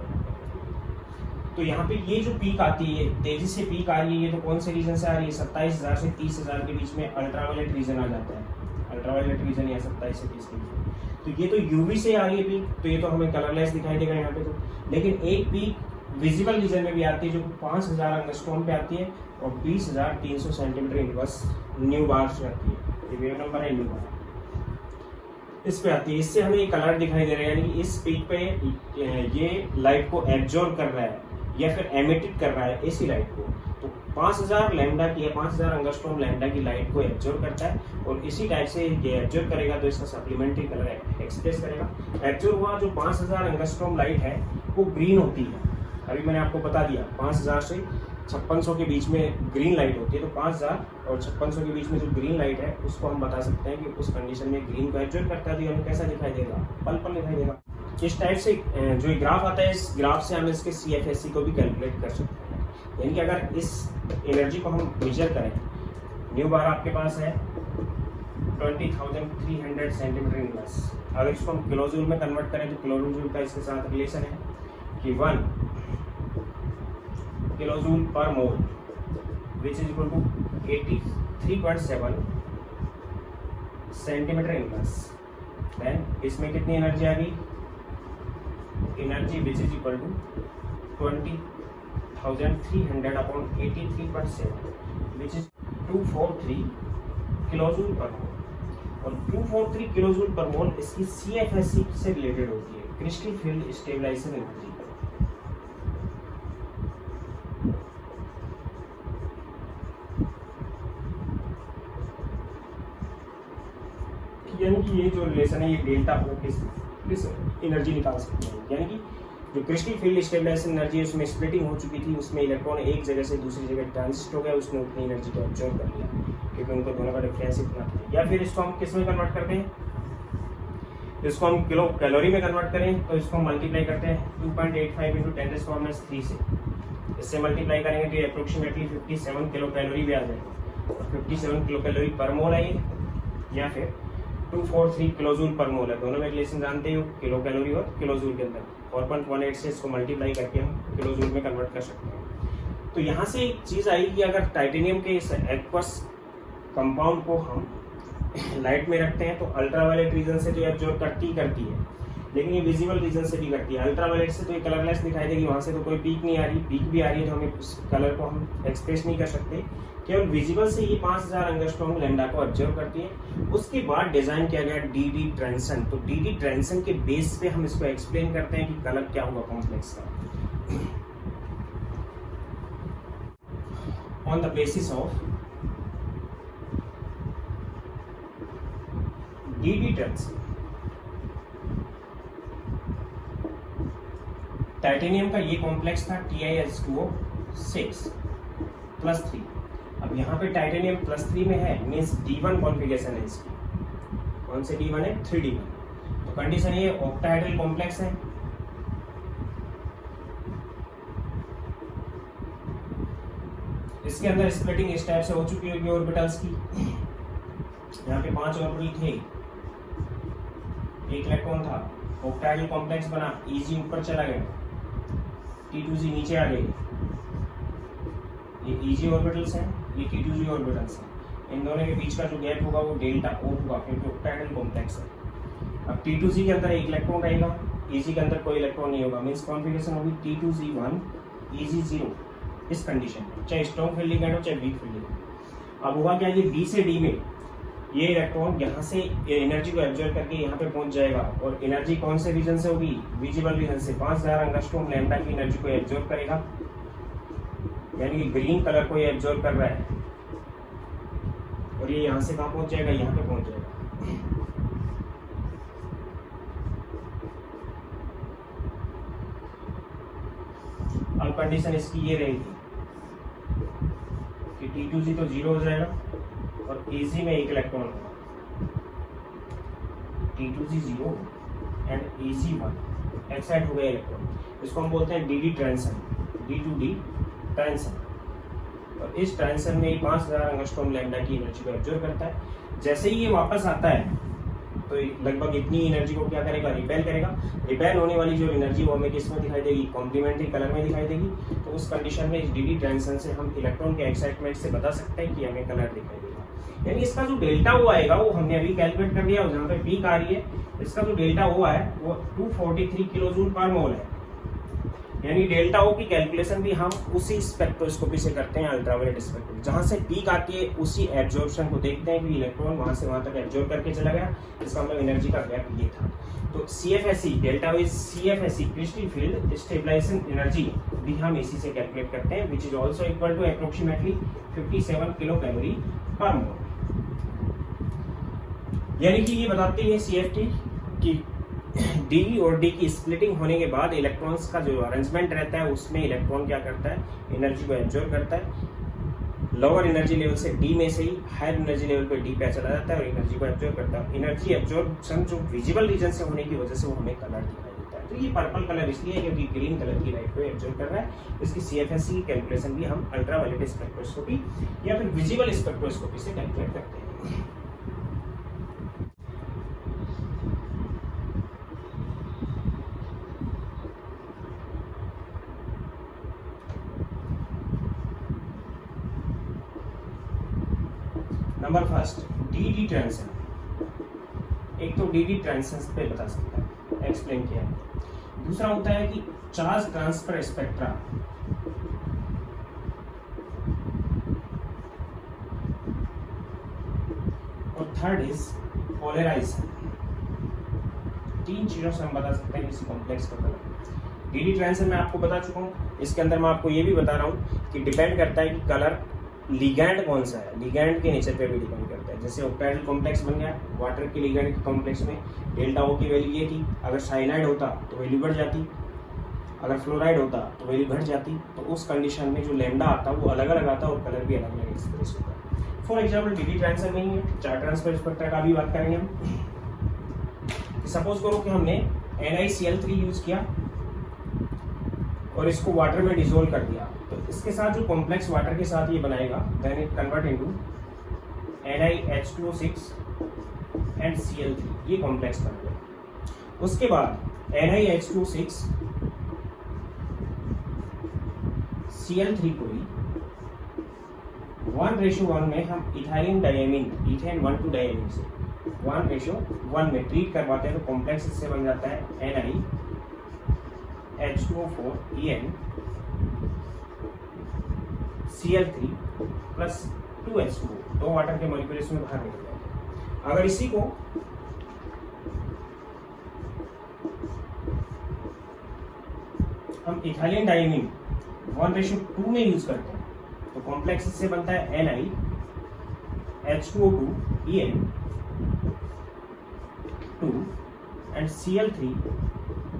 तो यहाँ पे ये जो पीक आती है, तेजी से पीक आ रही है, ये तो कौन से रीजन से आ रही है? 27,000 से 30,000 के बीच में अल्ट्रावायलेट रीजन आ जाता है। अल्ट्रावायलेट रीजन या 27 से 30 के बीच में। तो ये तो यूवी से आ रही है पीक, तो ये तो हमें कलरलेस दिखाई देगा यहाँ पे। तो लेकिन एक पीक विजिबल रीजन में भी आती है जो 5000 एंगस्ट्रॉम पे आती है और 20,300 सेंटीमीटर इनवर्स न्यू बार से आती है। ये वेव नंबर है न्यू बार, इस पे आती है। इससे हमें ये कलर दिखाई दे रहा है, यानी कि इस पीक पे ये लाइट को एब्जॉर्ब कर रहा है या फिर एमिटेड कर रहा है इसी लाइट को। तो 5000 लैम्डा की या 5000 एंगस्ट्रॉम लैम्डा की लाइट को एब्जॉर्ब करता है और इसी टाइप से ये एब्जॉर्ब करेगा तो इसका सप्लीमेंट्री कलर एक्सप्रेस करेगा। एब्जॉर्ब हुआ जो 5000 एंगस्ट्रॉम लाइट है वो ग्रीन होती है। अभी मैंने आपको बता दिया 5000 से 5600 के बीच में ग्रीन लाइट होती है। तो 5000 और 5600 के बीच में जो ग्रीन लाइट है उसको हम बता सकते हैं कि उस कंडीशन में ग्रीन को एब्जॉर्ब करता है तो हमें कैसा दिखाई देगा? पर्पल दिखाई देगा। इस टाइप से जो ग्राफ आता है, इस ग्राफ से हम इसके CFSE को भी कैलकुलेट कर सकते हैं। यानी कि अगर इस एनर्जी को हम मेजर करें, न्यू बार आपके पास है 20,300 सेंटीमीटर इनवर्स। अगर इसको हम किलोजूल में कन्वर्ट करें तो किलोजूल का इसके साथ रिलेशन है कि 1 kilojoule per mole which is equal to 83.7 centimetre inverse. Then इसमें कितनी एनर्जी आ गई? Energy which is equal to 20,300 upon 83.7 which is 243 kilojoule per mole. और 243 किलोजूल पर मोल इसकी CFSE से रिलेटेड होती है, क्रिस्टल फील्ड स्टेबलाइजिंग एनर्जी। यानी कि ये जो रिलेशन है ये डेल्टा O किस एनर्जी निकाल सकते हैं। यानी कि जो क्रिस्टल फील्ड स्टेबलाइजिंग एनर्जी है उसमें स्प्लिटिंग हो चुकी थी, उसमें इलेक्ट्रॉन एक जगह से दूसरी जगह ट्रांजिट हो गया, उसने उतनी एनर्जी को एब्जॉर्ब कर लिया क्योंकि उनको दोनों का डिफरेंस इतना था। या फिर इसको हम किस में कन्वर्ट करते हैं? इसको हम किलो कैलोरी में कन्वर्ट करें तो इसको हम मल्टीप्लाई करते हैं 2.85 × 10⁻³ से। इससे मल्टीप्लाई करेंगे तो ये अप्रोक्सीमेटली 57 किलो कैलोरी भी आ जाएगा। और 57 किलो कैलोरी पर मोल है ये, या फिर 243 किलोजूल पर मोल है। दोनों में रिलेशन जानते हो, किलो कैलोरी और किलोजूल के अंदर 4.18 से इसको मल्टीप्लाई करके हम किलोजूल में कन्वर्ट कर सकते हैं। तो यहाँ से एक चीज़ आई कि अगर टाइटेनियम के इस एक्वस कंपाउंड को हम लाइट में रखते हैं तो अल्ट्रावायलेट रीजन से तो एब्जॉर्ब करती है, लेकिन ये विजिबल रीजन से भी करती है। अल्ट्रावायलेट से तो ये कलरलेस दिखाई देगी, वहाँ से तो कोई पीक नहीं आ रही, पीक भी आ रही है तो हमें उस कलर को हम एक्सप्रेस नहीं कर सकते। केवल विजिबल से ये 5000 एंगस्ट्रॉम लैम्डा को ऑब्जर्व करती है। उसके बाद डिजाइन किया गया डीडी ट्रांसन। तो डीडी ट्रांसन के बेस पे हम इसको एक्सप्लेन करते हैं कि कलर क्या हुआ कॉम्प्लेक्स का। On the basis of DD ट्रांसन, titanium का ये कॉम्प्लेक्स था TiS2O6 +3। अब यहाँ पे टाइटेनियम +3 में है, मीन्स D1 कॉन्फ़िगरेशन है इसकी। कौन से D1 है? 3D1। तो कंडीशन ये ऑक्टाहेड्रल कॉम्प्लेक्स है। इसके अंदर स्प्लिटिंग इस टाइप से हो चुकी होगी ऑर्बिटल्स की। यहाँ पे 5 ऑर्बिटल थे, 1 इलेक्ट्रॉन था, ऑक्टाहेड्रल कॉम्प्लेक्स बना, Eg ऊपर चला गया, T2Z नीचे आ गई। ये Eg ऑर्बिटल्स हैं, ये T2Z ऑर्बिटल्स हैं। इन दोनों के बीच का जो गैप होगा वो डेल्टा O होगा, क्योंकि ऑक्टाहेड्रल कॉम्प्लेक्स है। अब T2Z के अंदर 1 इलेक्ट्रॉन रहेगा, Eg के अंदर कोई इलेक्ट्रॉन नहीं होगा, मींस कॉन्फ़िगरेशन होगी T2Z1 Eg0 इस कंडीशन में, चाहे स्ट्रॉन्ग फील्ड लिगेंड हो चाहे वीक फील्ड लिगेंड। अब हुआ क्या, ये D से D में ये इलेक्ट्रॉन यहाँ से एनर्जी को एब्जॉर्ब करके यहाँ पे पहुंच जाएगा, और एनर्जी कौन से रीजन से होगी? विजिबल रीजन से। 5000 एंगस्ट्रॉम लैम्डा की एनर्जी को एब्जॉर्ब करेगा, यानी कि ग्रीन कलर को ये एब्जॉर्ब कर रहा है, और ये यहाँ से कहाँ पहुंच जाएगा? यहाँ पे पहुंच जाएगा। अब कंडीशन इसकी ये रहेगी कि T2Z तो 0 हो जाएगा और Eg में 1 इलेक्ट्रॉन होगा। T2Z 0 एंड Eg1 एक्साइट हो गया इलेक्ट्रॉन। इसको हम बोलते हैं DD ट्रांसन, D2D ट्रांसन। और इस ट्रांसन में 5000 एंगस्ट्रॉम लैम्डा की एनर्जी को एब्जॉर्ब करता है। जैसे ही ये वापस आता है तो लगभग इतनी एनर्जी को क्या करेगा? रिपेल करेगा। रिपेल होने वाली जो एनर्जी वो हमें किस में दिखाई देगी? कॉम्प्लीमेंट्री कलर में दिखाई देगी। तो उस कंडीशन में इस DD ट्रांसन से हम इलेक्ट्रॉन के एक्साइटमेंट से बता सकते हैं कि हमें कलर दिखाई देगा। यानी इसका जो डेल्टा O आएगा वो हमने अभी कैलकुलेट कर दिया, जहाँ पे पीक आ रही है इसका जो डेल्टा O है वो 243 किलोजूल पर मोल है। यानी डेल्टा O की कैलकुलेशन भी हम उसी स्पेक्ट्रोस्कोपी से करते हैं, अल्ट्रावायलेट स्पेक्ट्रोस्कोपी। जहाँ से पीक आती है उसी एब्जॉर्प्शन को देखते हैं कि इलेक्ट्रॉन वहां से वहां तक एब्जॉर्ब करके चला गया, इसका मतलब एनर्जी का गैप ये था। तो CFSE delta O is CFSE crystal field stabilisation energy भी हम इसी से कैलकुलेट करते हैं, which is also equal to approximately 57 kilo calorie per mole. यानी कि ये बताती है CFT कि D और D की स्प्लिटिंग होने के बाद इलेक्ट्रॉन्स का जो अरेंजमेंट रहता है उसमें इलेक्ट्रॉन क्या करता है? एनर्जी को एब्जॉर्ब करता है। लोअर एनर्जी लेवल से D में से ही हायर एनर्जी लेवल पे D पे चला जाता है और एनर्जी को एब्जॉर्ब करता है। एनर्जी एब्जॉर्प्शन जो विजिबल रीजन से होने की वजह से वो हमें कलर दिखाई देता है। तो ये पर्पल कलर इसलिए है क्योंकि ग्रीन कलर की लाइट को एब्जॉर्ब कर रहा है। इसकी CFSE की कैलकुलेशन भी हम अल्ट्रावायलेट स्पेक्ट्रोस्कोपी या फिर विजिबल स्पेक्ट्रोस्कोपी से कैलकुलेट करते हैं। Number first DD ट्रांसन। एक तो DD ट्रांसन पे बता सकता है, एक्सप्लेन किया है। दूसरा होता है कि चार्ज ट्रांसफर स्पेक्ट्रा। और थर्ड इज पोलराइजेशन। 3 चीजों से हम बता सकते हैं किसी कॉम्प्लेक्स का कलर। DD ट्रांसन में आपको बता चुका हूँ। इसके अंदर मैं आपको ये भी बता रहा हूँ कि डिपेंड करता है कि कलर लिगैंड कौन सा है, लिगैंड के नेचर पे भी डिपेंड करता है। जैसे ऑक्टाहेड्रल कॉम्प्लेक्स बन गया, वाटर के लिगैंड के कॉम्प्लेक्स में डेल्टा O की वैल्यू ये थी, अगर साइनाइड होता तो वैल्यू बढ़ जाती, अगर फ्लोराइड होता तो वैल्यू घट जाती। तो उस कंडीशन में जो लैम्डा आता वो अलग अलग आता और कलर भी अलग अलग एक्सप्रेस होता है। फॉर एग्जाम्पल DD ट्रांसन में ही है, चार्ज ट्रांसफर स्पेक्ट्रा का भी बात करेंगे हम। सपोज करो कि हमने NiCl3 यूज किया और इसको वाटर में डिसोल्व कर दिया, तो इसके साथ जो कॉम्प्लेक्स वाटर के साथ ये बनाएगा, then it convert into NiH2O6 and Cl3, ये कॉम्प्लेक्स बन गया। उसके बाद NiH2O6 Cl3 को ही 1:1 में हम इथाइलिन डायमीन, इथेन 1 डायमीन से 1:1 में ट्रीट करवाते हैं, तो कॉम्प्लेक्स इससे बन जाता है NiH2O4 Cl3 plus 2H2O, 2 water के मॉलिक्यूल इसमें बाहर निकल जाते हैं। अगर इसी को हम इथाइलिन डायमीन 1:2 में यूज करते हैं, तो कॉम्प्लेक्स इससे बनता है NiH2O2 2 and Cl3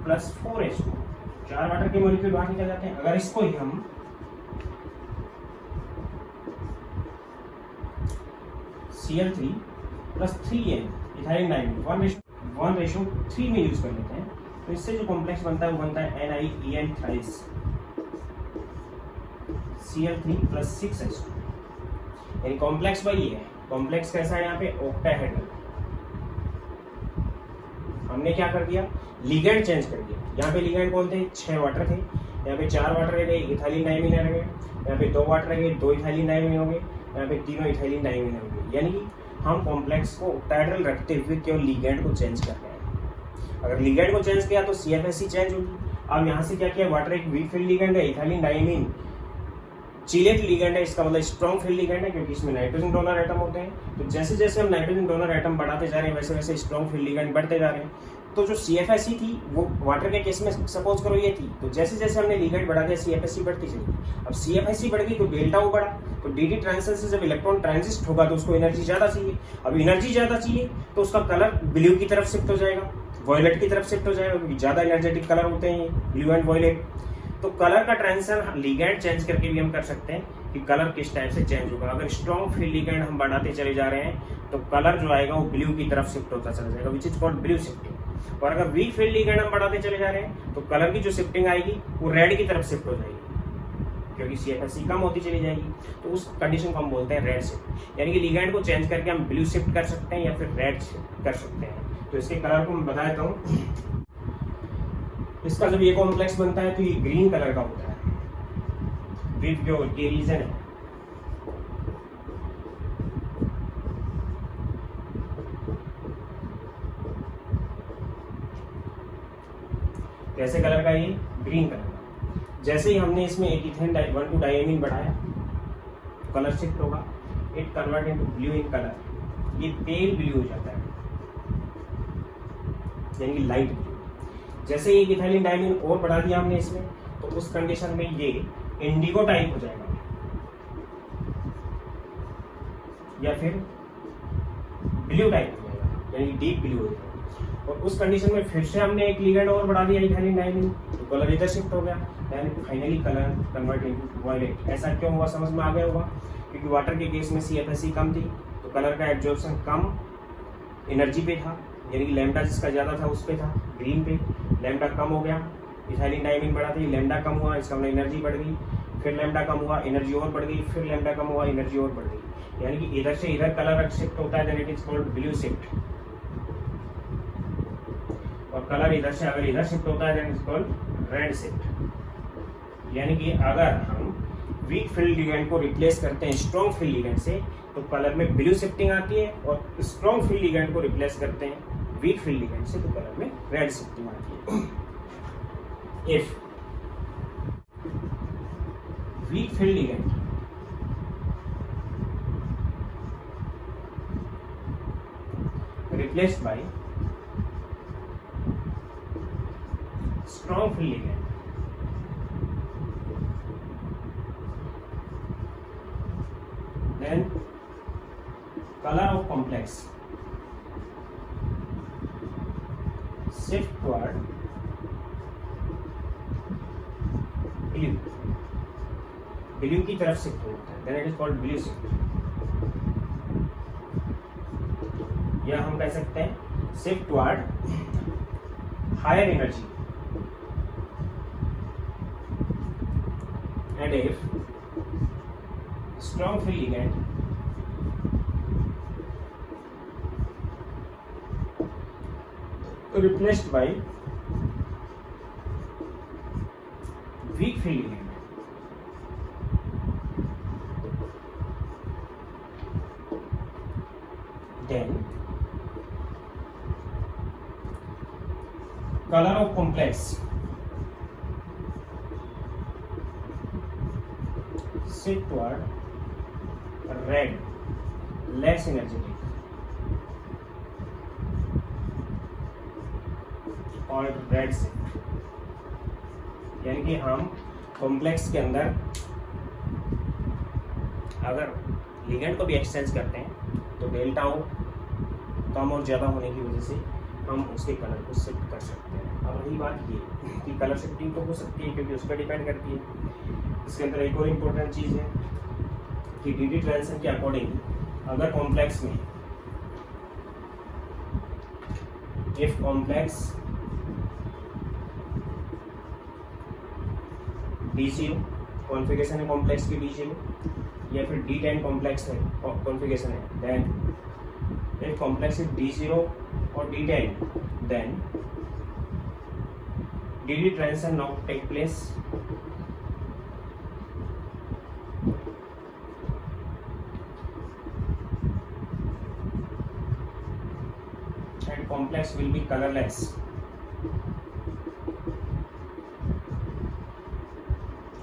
plus 4H2, 4 water के मॉलिक्यूल बाहर निकल जाते हैं। अगर इसको ही हम Cl3 plus 3N ethylene diamine 1:3 में यूज कर लेते हैं, तो इससे जो कॉम्प्लेक्स बनता है वो बनता है NiEN thrice Cl3 plus 6H2, यानी कॉम्प्लेक्स वही है। कॉम्प्लेक्स कैसा है यहाँ पे? ऑक्टाहेड्रल। हमने क्या कर दिया? लिगेंड चेंज कर दिया। यहाँ पे लिगेंड कौन थे? 6 वाटर थे, यहाँ पे 4 वाटर रह गए, इथाइलिन डायमीन रह गए, यहाँ पे 2 वाटर रह गए, 2 इथाइलिन डायमीन हो गए, यहाँ पे तीनों इथाइलिन डायमीन हो गए। यानी कि हम कॉम्प्लेक्स को ऑक्टाहेड्रल रखते हुए केवल लिगेंड को चेंज कर रहे हैं। अगर लिगेंड को चेंज किया तो CFSC चेंज होगी। अब यहाँ से क्या किया? वाटर एक वीक फील्ड लिगेंड है, इथाइलिन डायमीन चिलेट लिगेंड है, इसका मतलब स्ट्रॉन्ग फील्ड लिगेंड है, क्योंकि इसमें नाइट्रोजन डोनर एटम होते हैं। तो जैसे जैसे हम नाइट्रोजन डोनर एटम बढ़ाते जा रहे हैं, वैसे वैसे स्ट्रॉन्ग फील्ड लिगेंड बढ़ते जा रहे हैं। तो जो CFSC थी वो वाटर के केस में सपोज करो ये थी, तो जैसे जैसे हमने लिगेंड बढ़ा दिया CFSC बढ़ती चली। अब CFSC बढ़ गई तो डेल्टा O बढ़ा, तो DD ट्रांजिशन से जब इलेक्ट्रॉन ट्रांजिस्ट होगा तो उसको एनर्जी ज्यादा चाहिए। अब एनर्जी ज्यादा चाहिए तो उसका कलर ब्लू की तरफ शिफ्ट हो जाएगा, वॉयलेट की तरफ शिफ्ट हो जाएगा, क्योंकि ज्यादा एनर्जेटिक कलर होते हैं ब्लू एंड वॉयलेट। तो कलर का ट्रांजिशन लिगेंड चेंज करके भी हम कर सकते हैं कि कलर किस टाइप से चेंज होगा। अगर स्ट्रॉन्ग फील्ड लिगेंड हम बढ़ाते चले जा रहे हैं तो कलर जो आएगा वो ब्लू की तरफ शिफ्ट होता चला जाएगा, which is called blue shifting. और अगर वीक फील्ड लिगेंड हम बढ़ाते चले जा रहे हैं तो कलर की जो शिफ्टिंग आएगी वो रेड की तरफ शिफ्ट हो जाएगी, क्योंकि CFSC कम होती चली जाएगी। तो उस कंडीशन को हम बोलते हैं रेड शिफ्ट। यानी कि लिगेंड को चेंज करके हम ब्लू शिफ्ट कर सकते हैं या फिर रेड शिफ्ट कर सकते हैं। तो इसके कलर को मैं बता देता हूँ। इसका जब ये कॉम्प्लेक्स बनता है तो ये ग्रीन कलर का होता है, विद जो ये रीजन है। कैसे कलर का? ये ग्रीन कलर का। जैसे ही हमने इसमें एक इथेन 1 डायमीन बढ़ाया तो कलर शिफ्ट होगा, it convert into blue in colour, ये पेल ब्लू हो जाता है, यानी कि लाइट ब्लू। जैसे ही इथाइलिन डायमीन और बढ़ा दिया हमने इसमें, तो उस कंडीशन में ये इंडिगो टाइप हो जाएगा या फिर ब्लू टाइप हो जाएगा, यानी डीप ब्लू हो जाएगा। और उस कंडीशन में फिर से हमने एक लिगेंड और बढ़ा दिया इथाइलिन डायमीन, तो कलर इधर शिफ्ट हो गया, then finally colour convert into violet. ऐसा क्यों हुआ? समझ में आ गया होगा, क्योंकि वाटर के केस में CFSC कम थी तो कलर का एब्जॉर्प्शन कम एनर्जी पे था, यानी कि लैम्डा जिसका ज़्यादा था उस पे था, ग्रीन पे। लैम्डा कम हो गया, इथाइलिन डायमीन बढ़ा थी, लैम्डा कम हुआ, इसका मतलब एनर्जी बढ़ गई, फिर लैम्डा कम हुआ, एनर्जी और बढ़ गई, फिर लैम्डा कम हुआ, एनर्जी और बढ़ गई। यानी कि इधर से इधर कलर शिफ्ट होता है, then it is called blue shift. और कलर इधर से अगर इधर शिफ्ट होता है then it is called red shift. यानी कि अगर हम वीक फील्ड लिगेंड को रिप्लेस करते हैं स्ट्रॉन्ग फील्ड लिगेंड से तो कलर में ब्लू शिफ्टिंग आती है, और स्ट्रॉन्ग फील्ड लिगेंड को रिप्लेस करते हैं वीक फील्ड लिगेंड से तो कलर में रेड शिफ्टिंग आती है। If weak field ligand replaced by strong field ligand, then color of complex shift toward blue की तरफ शिफ्ट होता है, then it is called blue shift. या हम कह सकते हैं shift toward higher energy and if strong field ligand replaced by weak field ligand, then color of complex shift toward red, less energetic, और रेड शिफ्ट, यानी कि हम complex के अंदर अगर लिगेंड को भी एक्सचेंज करते हैं तो डेल्टा ओ कम और ज़्यादा होने की वजह से हम उसके कलर को शिफ्ट कर सकते हैं। अब रही बात ये कि कलर शिफ्टिंग तो हो सकती है क्योंकि उस पर डिपेंड करती है। इसके अंदर एक और इम्पोर्टेंट चीज़ है कि डी ट्रांजिशन के अकॉर्डिंग अगर कॉम्प्लेक्स में इफ कॉम्प्लेक्स D0 कॉन्फ़िगरेशन है कॉम्प्लेक्स की D0 या फिर D10 कॉम्प्लेक्स है कॉन्फ़िगरेशन है, then if complex is D0 और D10 then DD transition now take place and complex will be colorless.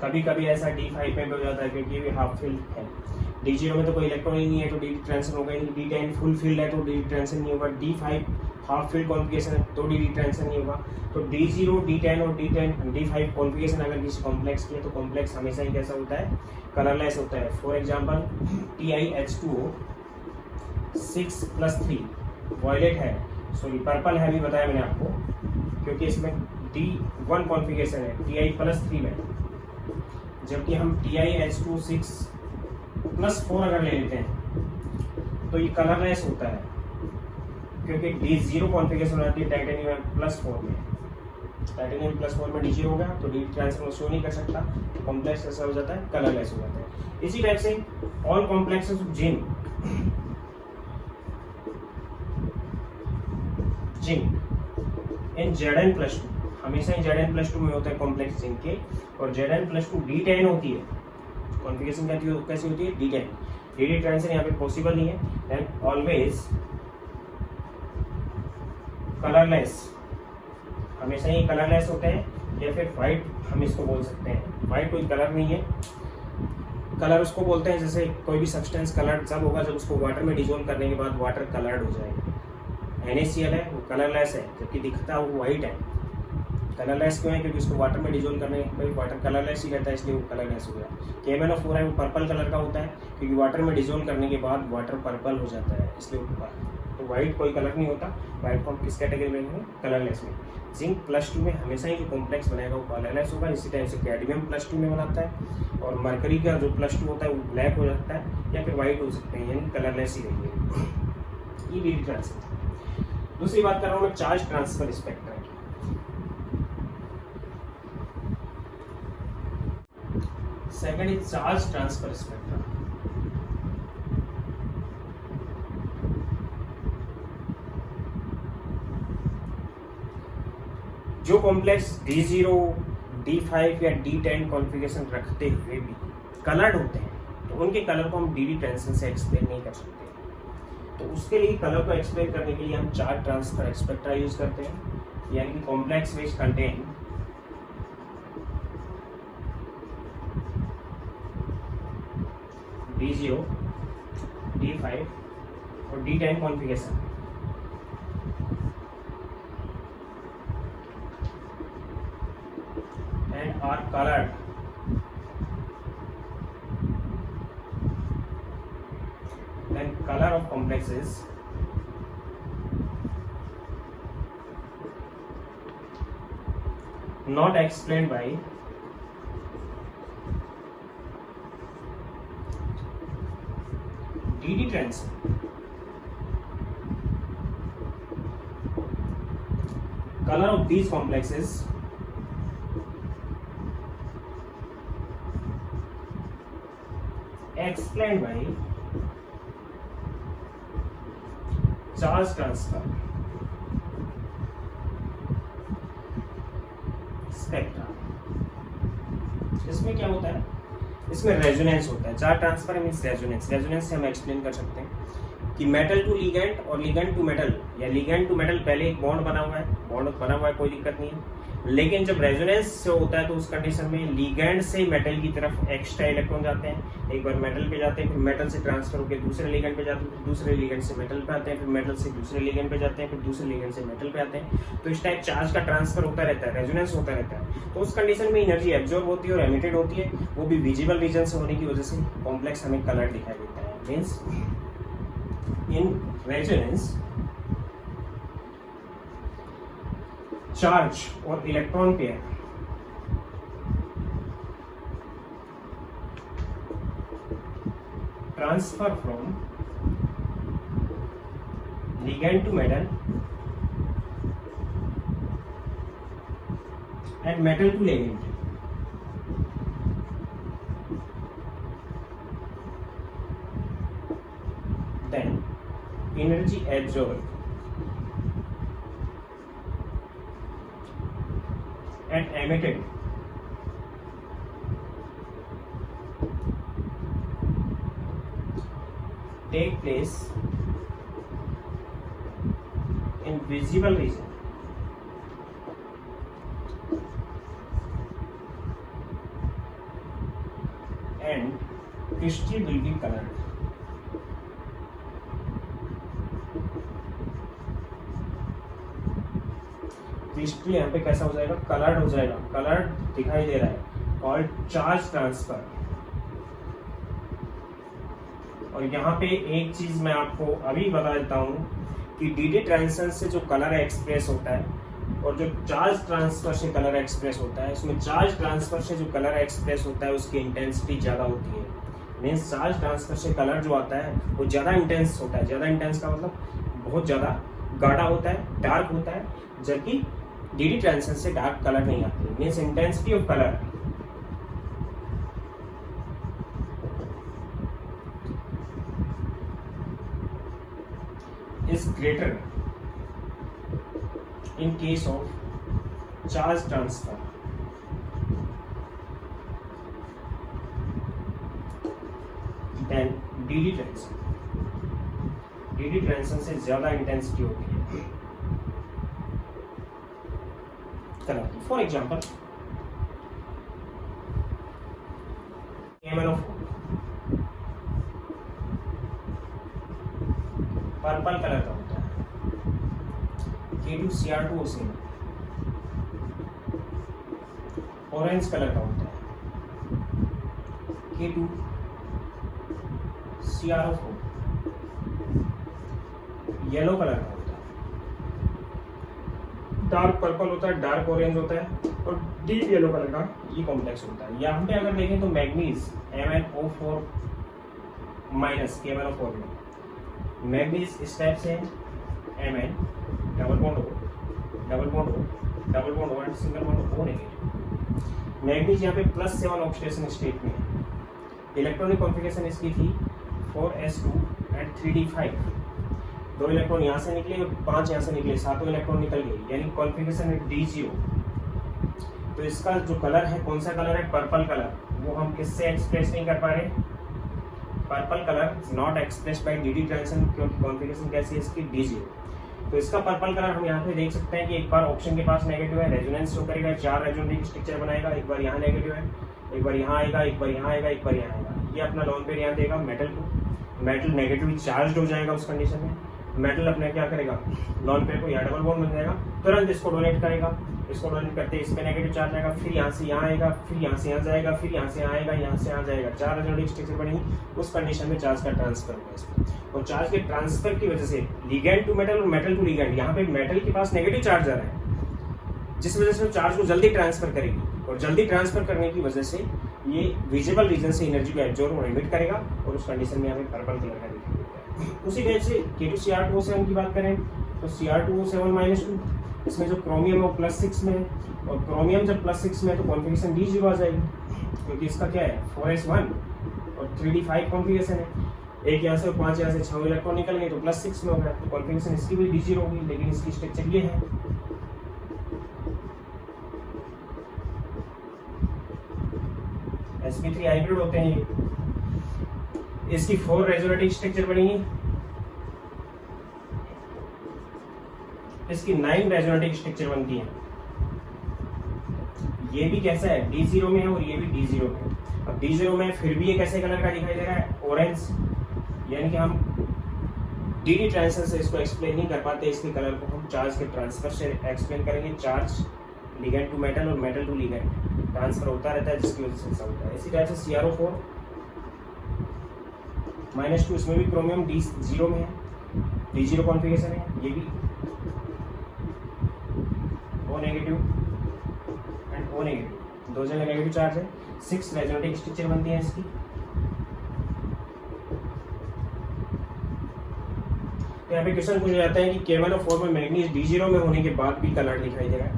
कभी कभी ऐसा D5 में भी हो जाता है क्योंकि ये हाफ फील्ड है। D0 में तो कोई इलेक्ट्रॉन ही नहीं है तो डी ट्रांजिशन होगा ही नहीं, D10 फुल फील्ड है तो डी ट्रांजिशन नहीं होगा, D5 हाफ फील्ड कॉन्फ़िगरेशन है तो डी ट्रांजिशन नहीं होगा। तो D0, D10 और D5 कॉन्फ़िगरेशन अगर किसी कॉम्प्लेक्स की है तो कॉम्प्लेक्स हमेशा ही कैसा होता है, कलरलेस होता है। फॉर एग्जाम्पल TiH2O 6+3 वॉयलेट है, सॉरी पर्पल है, भी बताया मैंने आपको, क्योंकि इसमें D1 कॉन्फ़िगरेशन है Ti+3 में, जबकि हम TiH2 6+4 अगर ले लेते हैं तो ये कलरलेस होता है क्योंकि D0 कॉन्फ़िगरेशन होती है टाइटेनियम +4 में। टाइटेनियम +4 में D0 हो गया तो डी ट्रांजिशन शो नहीं कर सकता, कॉम्प्लेक्स ऐसा हो जाता है, कलरलेस हो जाता है। इसी टाइप से all complexes of zinc in Zn+2 हमेशा ही Zn+2 में होता है कॉम्प्लेक्स जिंक के, और Zn+2 D10 होती है, कॉन्फ़िगरेशन कैसी होती है D10। डी ट्रांजिशन यहाँ पे पॉसिबल नहीं है, एंड ऑलवेज कलरलेस, हमेशा ही कलरलेस होते हैं, या फिर वाइट हम इसको बोल सकते हैं। वाइट कोई कलर नहीं है, कलर उसको बोलते हैं जैसे कोई भी सब्सटेंस कलर जब होगा जब उसको वाटर में डिजोल्व करने के बाद वाटर कलर्ड हो जाएगा। NaCl है वो कलरलेस है जबकि दिखता वो वाइट है। कलरलेस क्यों है, क्योंकि उसको वाटर में डिजोल्व करने के बाद वाटर कलरलेस ही रहता है, इसलिए वो कलरलेस हो गया। KMnO4 है वो पर्पल कलर का होता है क्योंकि वाटर में डिजोल्व करने के बाद वाटर पर्पल हो जाता है, इसलिए वो तो वाइट कोई कलर नहीं होता। वाइट को हम किस कैटेगरी में हैं, कलरलेस में। जिंक +2 में हमेशा ही जो कॉम्प्लेक्स बनेगा वो कलरलेस होगा, इसी टाइप से कैडमियम +2 में बनाता है, और मरकरी का जो +2 होता है वो ब्लैक हो जाता है या फिर वाइट हो सकते हैं, यानी कलरलेस ही रहेंगे। ये डी ट्रांजिशन। दूसरी बात कर रहा हूँ मैं चार्ज ट्रांसफर स्पेक्ट्रम की। Second is charge transfer spectrum. जो कॉम्प्लेक्स D0, D5 या D10 कॉन्फ़िगरेशन रखते हुए भी कलर्ड होते हैं तो उनके कलर को हम डी ट्रांजिशन से एक्सप्लेन नहीं कर सकते। तो उसके लिए कलर को एक्सप्लेन करने के लिए हम चार्ज ट्रांसफर स्पेक्ट्रा यूज करते हैं, यानी कि complex which contain D0, D5 और D10 configuration and are colored then color of complex is not explained by DD transition. Color of these complexes explained by charge transfer spectra। इसमें क्या होता है, इसमें रेजोनेंस होता है। Charge transfer means resonance. Resonance से हम एक्सप्लेन कर सकते हैं कि मेटल टू लिगेंड और लिगेंड टू मेटल या लिगेंड टू मेटल, पहले एक बॉन्ड बना हुआ है, कोई दिक्कत नहीं है, लेकिन जब रेजोनेंस से होता है तो उस कंडीशन में लिगेंड से मेटल की तरफ एक्स्ट्रा इलेक्ट्रॉन जाते हैं। एक बार मेटल पे जाते हैं, फिर मेटल से ट्रांसफर होकर दूसरे लिगेंड पे जाते हैं, फिर दूसरे लिगेंड से मेटल पे आते हैं, फिर मेटल से दूसरे लिगेंड पे जाते हैं, फिर दूसरे लिगेंड से मेटल पे आते हैं। तो इस टाइप चार्ज का ट्रांसफर होता रहता है, रेजोनेंस होता रहता है। तो उस कंडीशन में एनर्जी एब्जॉर्ब होती है और एमिटेड होती है, वो भी विजिबल रीजन से होने की वजह से कॉम्प्लेक्स हमें कलर दिखाई देता है। Means in resonance charge or electron pair transfer from ligand to metal and metal to ligand। then energy absorbed and emitted take place in visible region and crystal will be colored। Crystal यहाँ पे कैसा हो जाएगा, coloured हो जाएगा, coloured दिखाई दे रहा है, कॉल्ड चार्ज ट्रांसफर। और यहाँ पे एक चीज मैं आपको अभी बता देता हूँ कि डीडी ट्रांजिशन से जो कलर एक्सप्रेस होता है और जो चार्ज ट्रांसफर से कलर एक्सप्रेस होता है, उसमें चार्ज ट्रांसफर से जो कलर एक्सप्रेस होता है उसकी इंटेंसिटी ज्यादा होती है। मीन्स चार्ज ट्रांसफर से कलर जो आता है वो ज्यादा इंटेंस होता है। ज्यादा इंटेंस का मतलब बहुत ज्यादा गाढ़ा होता है, डार्क होता है, जबकि डीडी ट्रांजिशन से डार्क कलर नहीं आती। Means intensity of colour is greater in case of charge transfer than DD transition। DD transition से ज्यादा इंटेंसिटी होती है कलर की। For example MnO4 purple colour का होता है, K2Cr2O7 ऑरेंज कलर का होता है, K2Cr4 येलो कलर का होता है, डार्क पर्पल होता है, डार्क ऑरेंज होता है और डीप येलो कलर का ये कॉम्प्लेक्स होता है। यहाँ पे अगर देखें तो मैग्नीज MnO4 माइनस KMnO4 में मैग्नीज इस टाइप से Mn double bond O double bond O double bond O and single bond O negative. Manganese यहाँ पे +7 ऑक्सीडेशन स्टेट में है। इलेक्ट्रॉनिक कॉन्फ़िगरेशन इसकी थी 4s2 एंड 3d5। 2 इलेक्ट्रॉन यहाँ से निकले और 5 यहाँ से निकले, 7 इलेक्ट्रॉन निकल गए, यानी कॉन्फ़िगरेशन है D0। तो इसका जो कलर है, कौन सा कलर है, पर्पल कलर, वो हम किससे एक्सप्रेस नहीं कर पा रहे। Purple colour is not expressed by DD transition, क्योंकि कॉन्फ़िगरेशन कैसी है इसकी D0। तो इसका पर्पल कलर हम यहाँ पे देख सकते हैं कि एक बार ऑप्शन के पास नेगेटिव है, रेजोनेंस शो करेगा, 4 रेजोनेटिंग स्ट्रक्चर बनाएगा, एक बार यहाँ नेगेटिव है, एक बार यहाँ आएगा, एक बार यहाँ आएगा, एक बार यहाँ आएगा। ये अपना लोन पेयर यहाँ देगा मेटल को, मेटल नेगेटिवली चार्ज हो जाएगा उस कंडीशन में। मेटल अपने क्या करेगा, लोन पेयर को यहाँ डबल बॉन्ड बन जाएगा, तुरंत इसको डोनेट करेगा, इसको डोनेट करते इस पे नेगेटिव चार्ज आएगा, फिर यहाँ से यहाँ आएगा, फिर यहाँ से यहाँ जाएगा, फिर यहाँ से यहाँ आएगा, यहाँ से यहाँ जाएगा, 4 रेजोनेटिंग स्ट्रक्चर बनेगी। उस कंडीशन में चार्ज का ट्रांसफर होगा इसमें, और चार्ज के ट्रांसफर की वजह से लिगेंड टू मेटल और मेटल टू लिगेंड, यहाँ पे मेटल के पास नेगेटिव चार्ज आ रहा है, जिस वजह से वो चार्ज को जल्दी ट्रांसफर करेगी, और जल्दी ट्रांसफर करने की वजह से ये विजिबल रीजन से एनर्जी को एब्जॉर्ब और एमिट करेगा, और उस कंडीशन में यहाँ पे पर्पल कलर का दिखाई देता है। उसी वजह से K2Cr2O7 की बात करें तो Cr2O7-2, इसमें जो क्रोमियम है वो +6 में है, और क्रोमियम जब +6 में है तो कॉन्फ़िगरेशन D0 आ जाएगी। क्योंकि इसका क्या है 4s1 और 3d5 कॉन्फ़िगरेशन है, एक यहाँ से 5 यहाँ से 6 इलेक्ट्रॉन निकल गए तो +6 में हो गया, तो कॉन्फ़िगरेशन इसकी भी d0 होगी, लेकिन इसकी स्ट्रक्चर ये है। sp3 हाइब्रिड होते हैं ये, इसकी 4 रेजोनेटिव स्ट्रक्चर बनेंगी, इसकी 9 रेजोनेटिव स्ट्रक्चर बनती है। ये भी कैसा है d0 में है और ये भी d0 में है। अब d0 में फिर भी ये कैसे कलर का दिखाई दे रहा है, ऑरेंज, यानी कि हम डी ट्रांसफर से इसको एक्सप्लेन नहीं कर पाते, इसके कलर को हम चार्ज के ट्रांसफर से एक्सप्लेन करेंगे। चार्ज लिगेंड टू मेटल और मेटल टू लिगेंड ट्रांसफर होता रहता है, जिसकी वजह से ऐसा होता है। इसी तरह से CrO4 -2, इसमें भी क्रोमियम d0 में है, d0 कॉन्फ़िगरेशन है, ये भी O negative and O negative, दो जगह नेगेटिव चार्ज है। 6 रेजोनेटिव स्ट्रक्चर बनती है इसकी। तो यहाँ पे क्वेश्चन पूछा जाता है कि KMnO4 में मैग्नीज d0 में होने के बाद भी कलर दिखाई दे रहा है।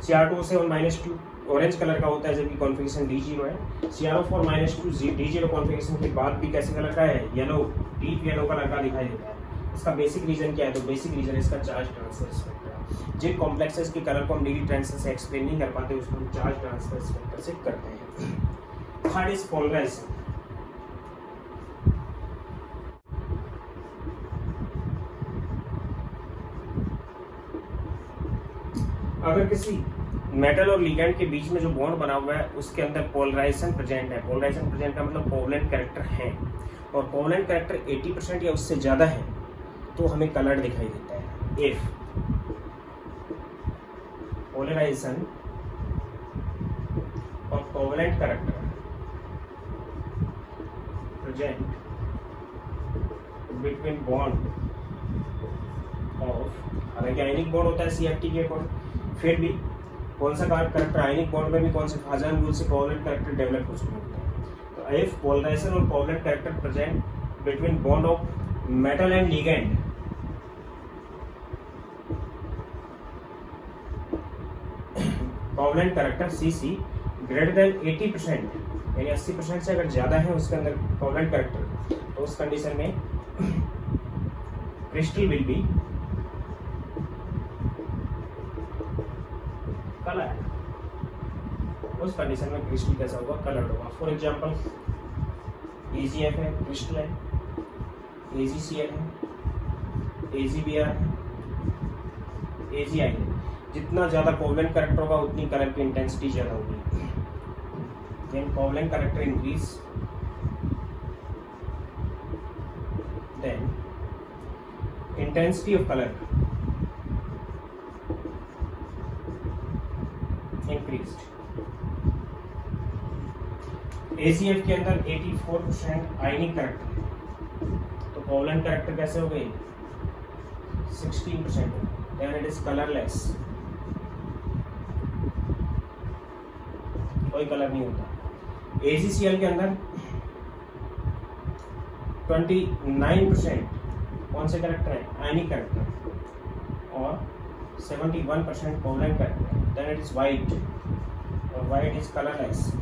Cr2 -2 ऑरेंज कलर का होता है जबकि कॉन्फ़िगरेशन d0 है। CrO4 -2 d0 कॉन्फ़िगरेशन के बाद भी कैसे कलर का है, येलो, डीप येलो कलर का दिखाई देता है। इसका बेसिक रीजन क्या है, तो बेसिक रीजन इसका चार्ज ट्रांसफर स्पेक्ट्रा। जिन कॉम्प्लेक्सेस के कलर को हम डी ट्रांसफर से एक्सप्लेन नहीं कर पाते उसको हम चार्ज ट्रांसफर स्पेक्ट्रा से करते हैं। Third is polarisation. अगर किसी मेटल और लिगेंड के बीच में जो बॉन्ड बना हुआ है उसके अंदर पोलराइजेशन प्रेजेंट है, पोलराइजेशन प्रेजेंट का मतलब कोवलेंट कैरेक्टर है, और कोवलेंट कैरेक्टर 80% या उससे ज़्यादा है तो हमें कलर दिखाई देता है। इफ पोलराइजेशन और covalent character present between bond of, हालांकि आयनिक बॉन्ड होता है CFT के अकॉर्डिंग, फिर भी कौन सा कैरेक्टर आयनिक बॉन्ड में भी कौन से फाजन रूल से कोवलेंट कैरेक्टर डेवलप हो चुके होते हैं। तो इफ पोलराइजेशन और covalent character present between bond of metal and ligand, covalent character CC greater than 80%, यानी 80% से अगर ज्यादा है उसके अंदर कोवलेंट कैरेक्टर, तो उस कंडीशन में क्रिस्टल विल बी कलर। उस कंडीशन में क्रिस्टल कैसा होगा, कलर्ड होगा। फॉर एग्जांपल AgF है, क्रिस्टल है, AgCl है, AgBr है, AgI है। जितना ज्यादा कोवलेंट कैरेक्टर होगा उतनी कलर की इंटेंसिटी ज्यादा होगी। Then covalent character increase, then intensity of colour increased. AgF के अंदर 84% आयनिक कैरेक्टर है, तो कोवलेंट कैरेक्टर कैसे हो गई 16%, देन इट इज कलरलेस, कोई कलर नहीं होता। AgCl के अंदर 29% कौन से कैरेक्टर है, आयनिक कैरेक्टर, और 71% covalent character, then it is white, और वाइट इज कलरलेस।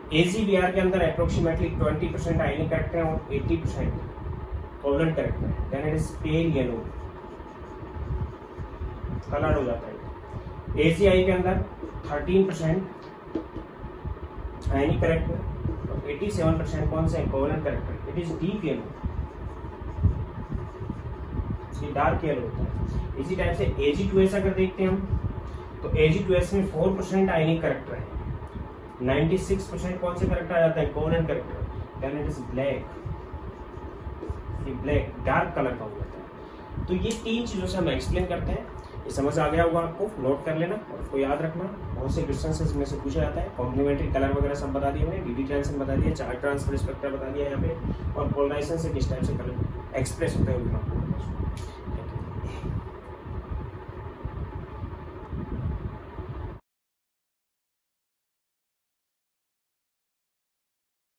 AgBr के अंदर अप्रोक्सीमेटली 20% आयनिक कैरेक्टर और 80% covalent character, then it is pale yellow, colour हो जाता है। AgI के अंदर 13% आयनिक कैरेक्टर और 87% कौन से covalent character, it is deep yellow, ये डार्क येलो होता है। इसी टाइप से Ag2S अगर देखते हैं हम, तो Ag2S में 4% आयनिक कैरेक्टर है, 96% कौन से कैरेक्टर आ जाता है, covalent character, then it is black, ये ब्लैक डार्क कलर का हो जाता है। तो ये तीन चीजों से हम एक्सप्लेन करते हैं। ये समझ आ गया होगा आपको, नोट कर लेना और उसको याद रखना। बहुत से क्वेश्चन इसमें से पूछा जाता है। कॉम्प्लीमेंट्री कलर वगैरह सब बता दिए हमने, डी ट्रांसफर बता दिया, चार्ज ट्रांसफर स्पेक्ट्रा बता दिया यहाँ पे, और पोलराइजेशन से किस टाइप से कलर एक्सप्रेस होता है